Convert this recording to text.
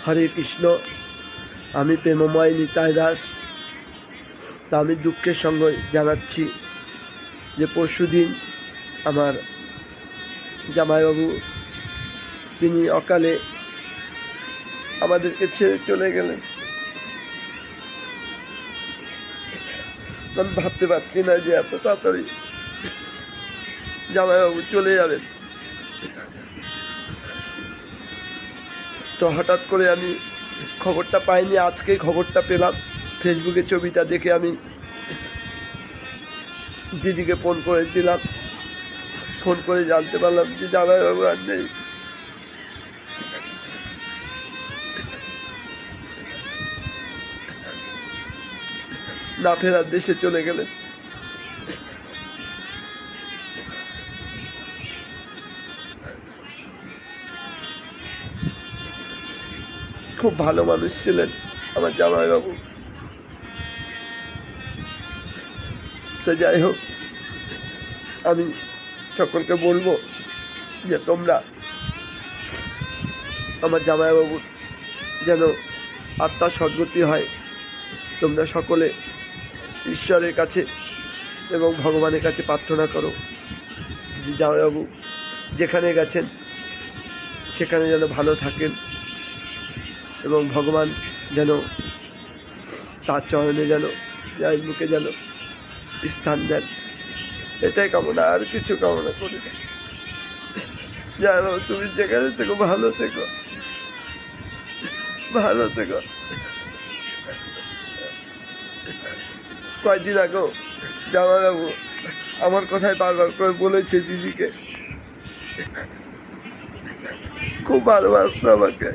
হরে কৃষ্ণ। আমি প্রেমময় নিতাই দাস। তা আমি দুঃখের সঙ্গে জানাচ্ছি যে পরশুদিন আমার জামাইবাবু তিনি অকালে আমাদেরকে ছেড়ে চলে গেলেন। আমি ভাবতে পারছি না যে এত তাড়াতাড়ি জামাইবাবু চলে যাবেন। তো হঠাৎ করে আমি খবরটা পাইনি, আজকেই খবরটা পেলাম। ফেসবুকে ছবিটা দেখে আমি দিদিকে ফোন করেছিলাম, ফোন করে জানতে পারলাম যে জামাইবাবু আর নেই। না ফেরার দেশে চলে গেলেন। খুব ভালো মানুষ ছিলেন আমার জামাইবাবু। তো যাই হোক, আমি সকলকে বলবো যে তোমরা আমার জামাইবাবুর যেন আত্মার সদ্গতি হয়, তোমরা সকলে ঈশ্বরের কাছে এবং ভগবানের কাছে প্রার্থনা করো যে জামাইবাবু যেখানে গেছেন সেখানে যেন ভালো থাকেন এবং ভগবান যেন তার চরণে যেন জায়ের মুখে যেন স্থান দেন। এটাই কামনা, আর কিছু কামনা করি না। জানো তুমি যেখানে থেকো ভালো থেকো, ভালো থেকো। কয়েকদিন আগেও জামাইবাবু আমার কথাই বারবার করে বলেছে দিদিকে, খুব ভালোবাসতো আমাকে।